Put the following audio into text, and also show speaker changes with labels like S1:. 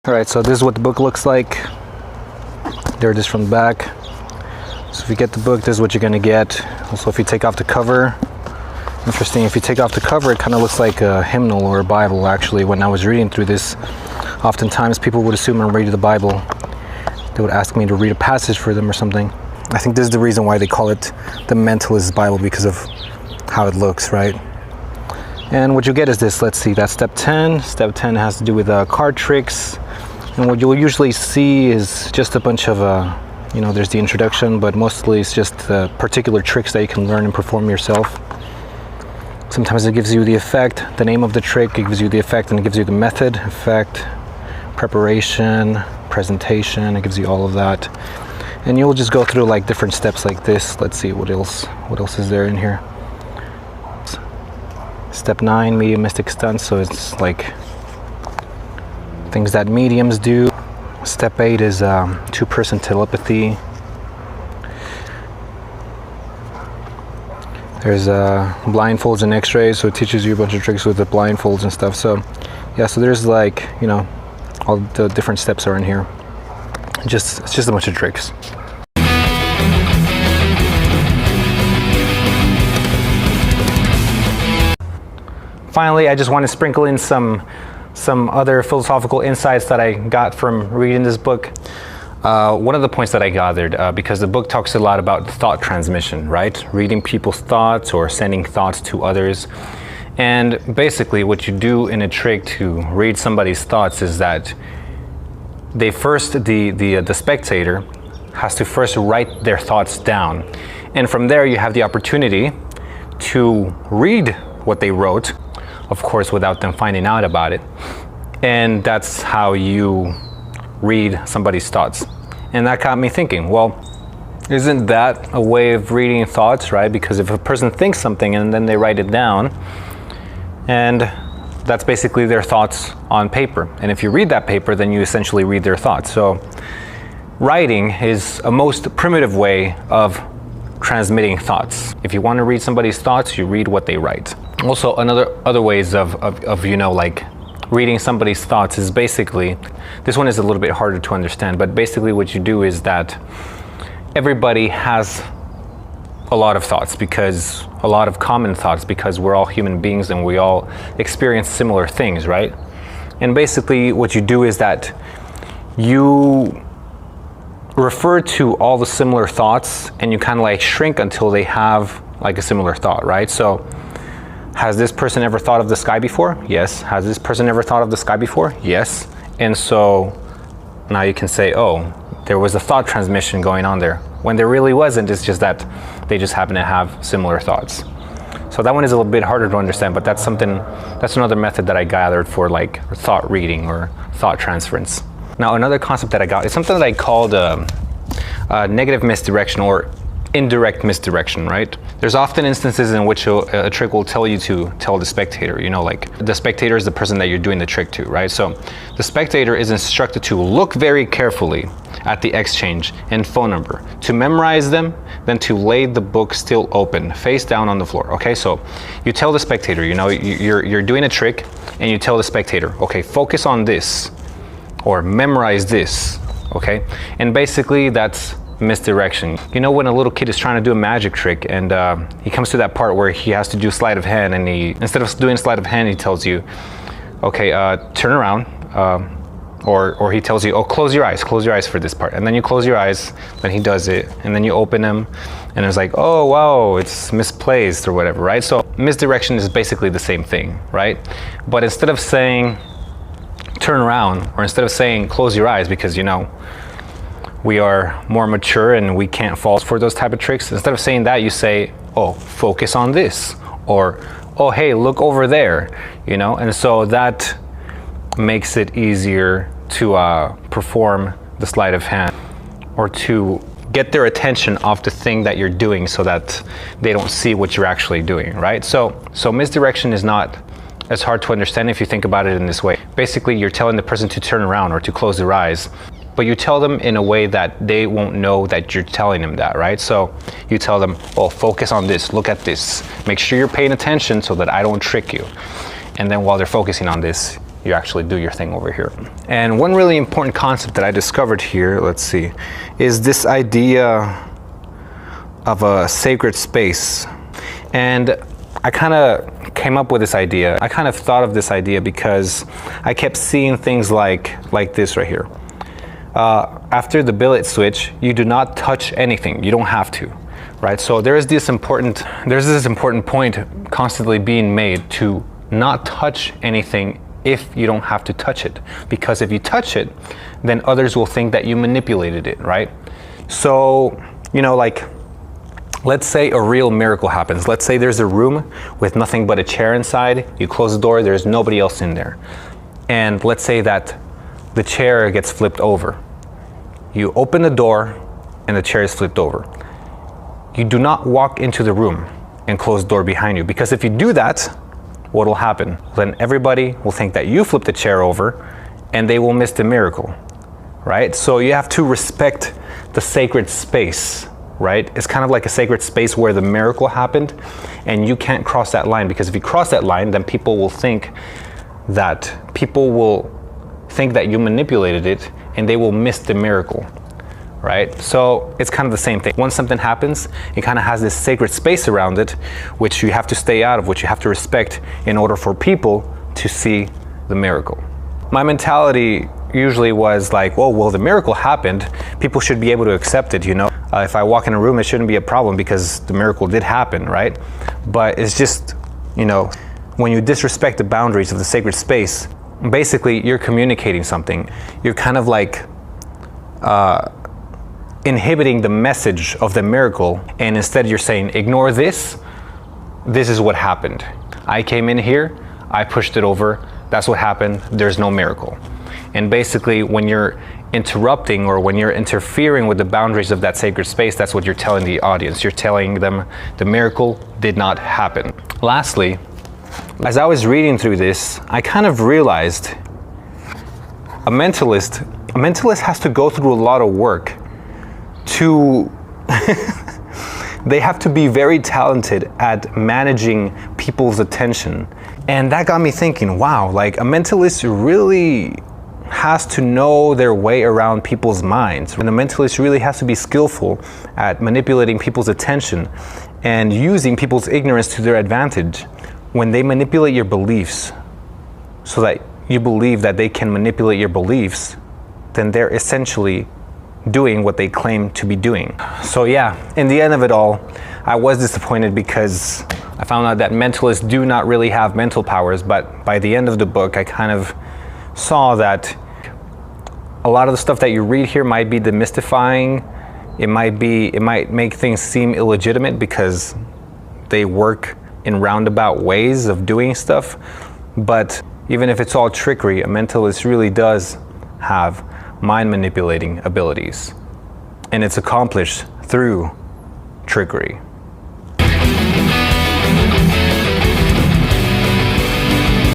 S1: Alright, so this is what the book looks like. There it is from the back. So if you get the book, this is what you're going to get. Also, if you take off the cover, interesting, if you take off the cover, it kind of looks like a hymnal or a Bible. Actually, when I was reading through this, oftentimes people would assume I'm reading the Bible. They would ask me to read a passage for them or something. I think this is the reason why they call it the Mentalist Bible, because of how it looks, right? And what you get is this. Let's see, that's step 10. Step 10 has to do with card tricks. And what you'll usually see is just a bunch of, there's the introduction, but mostly it's just particular tricks that you can learn and perform yourself. Sometimes it gives you the effect, the name of the trick, it gives you the effect, and it gives you the method, effect, preparation, presentation, it gives you all of that. And you'll just go through like different steps like this. Let's see, what else is there in here? Step 9, medium mystic stunts, so it's like things that mediums do. Step 8 is two-person telepathy. There's blindfolds and x-rays, so it teaches you a bunch of tricks with the blindfolds and stuff. So yeah, so there's like, all the different steps are in here. It's just a bunch of tricks. Finally, I just want to sprinkle in some other philosophical insights that I got from reading this book. One of the points that I gathered, because the book talks a lot about thought transmission, right? Reading people's thoughts or sending thoughts to others. And basically what you do in a trick to read somebody's thoughts is that the spectator has to first write their thoughts down. And from there you have the opportunity to read what they wrote, of course, without them finding out about it. And that's how you read somebody's thoughts. And that got me thinking, well, isn't that a way of reading thoughts, right? Because if a person thinks something and then they write it down, and that's basically their thoughts on paper. And if you read that paper, then you essentially read their thoughts. So writing is a most primitive way of transmitting thoughts. If you want to read somebody's thoughts, you read what they write. Also, other ways of like reading somebody's thoughts is basically, this one is a little bit harder to understand, but basically what you do is that everybody has a lot of thoughts, because a lot of common thoughts, because we're all human beings and we all experience similar things, right? And basically what you do is that you refer to all the similar thoughts and you kind of like shrink until they have like a similar thought, right? So has this person ever thought of the sky before? Yes. Has this person ever thought of the sky before? Yes. And so now you can say, oh, there was a thought transmission going on there, when there really wasn't. It's just that they just happen to have similar thoughts. So that one is a little bit harder to understand, but that's another method that I gathered for like thought reading or thought transference. Now, another concept that I got is something that I called negative misdirection or indirect misdirection, right? There's often instances in which a trick will tell you to tell the spectator, like the spectator is the person that you're doing the trick to, right? So the spectator is instructed to look very carefully at the exchange and phone number, to memorize them, then to lay the book still open, face down on the floor, okay? So you tell the spectator, you're doing a trick, and you tell the spectator, okay, focus on this, or memorize this, okay? And basically that's misdirection. When a little kid is trying to do a magic trick and he comes to that part where he has to do sleight of hand, and instead of doing sleight of hand, he tells you, okay, turn around, or he tells you, oh, close your eyes for this part. And then you close your eyes, then he does it, and then you open them, and it's like, oh, wow, it's misplaced or whatever, right? So misdirection is basically the same thing, right? But instead of saying turn around, or instead of saying close your eyes, because we are more mature and we can't fall for those type of tricks, instead of saying that, you say, oh, focus on this, or oh, hey, look over there, and so that makes it easier to perform the sleight of hand, or to get their attention off the thing that you're doing so that they don't see what you're actually doing, right? So misdirection is not as hard to understand if you think about it in this way. Basically, you're telling the person to turn around or to close their eyes, but you tell them in a way that they won't know that you're telling them that, right? So you tell them, oh, focus on this, look at this, make sure you're paying attention so that I don't trick you. And then while they're focusing on this, you actually do your thing over here. And one really important concept that I discovered here, let's see, is this idea of a sacred space. And I kind of came up with this idea. I kind of thought of this idea because I kept seeing things like this right here. After the billet switch, you do not touch anything. You don't have to, right? So there's this important point constantly being made to not touch anything if you don't have to touch it. Because if you touch it, then others will think that you manipulated it, right? So, you know, like, let's say a real miracle happens. Let's say there's a room with nothing but a chair inside. You close the door, there's nobody else in there. And let's say that the chair gets flipped over. You open the door and the chair is flipped over. You do not walk into the room and close the door behind you, because if you do that, what will happen? Then everybody will think that you flipped the chair over and they will miss the miracle, right? So you have to respect the sacred space, right? It's kind of like a sacred space where the miracle happened, and you can't cross that line, because if you cross that line, then people will think that you manipulated it and they will miss the miracle, right? So it's kind of the same thing. Once something happens, it kind of has this sacred space around it, which you have to stay out of, which you have to respect in order for people to see the miracle. My mentality usually was like, well, the miracle happened. People should be able to accept it, you know? If I walk in a room, it shouldn't be a problem because the miracle did happen, right? But it's just, you know, when you disrespect the boundaries of the sacred space, basically you're communicating something. You're kind of like inhibiting the message of the miracle, and instead you're saying, ignore this. This is what happened. I came in here, I pushed it over. That's what happened. There's no miracle. And basically, when you're interrupting or when you're interfering with the boundaries of that sacred space, that's what you're telling the audience. You're telling them the miracle did not happen. Lastly, as I was reading through this, I kind of realized a mentalist has to go through a lot of work to they have to be very talented at managing people's attention. And that got me thinking, wow, like a mentalist really has to know their way around people's minds. And a mentalist really has to be skillful at manipulating people's attention and using people's ignorance to their advantage. When they manipulate your beliefs so that you believe that they can manipulate your beliefs, then they're essentially doing what they claim to be doing. So yeah, in the end of it all, I was disappointed because I found out that mentalists do not really have mental powers, but by the end of the book, I kind of saw that a lot of the stuff that you read here might be demystifying. It might make things seem illegitimate because they work in roundabout ways of doing stuff. But even if it's all trickery, a mentalist really does have mind manipulating abilities, and it's accomplished through trickery.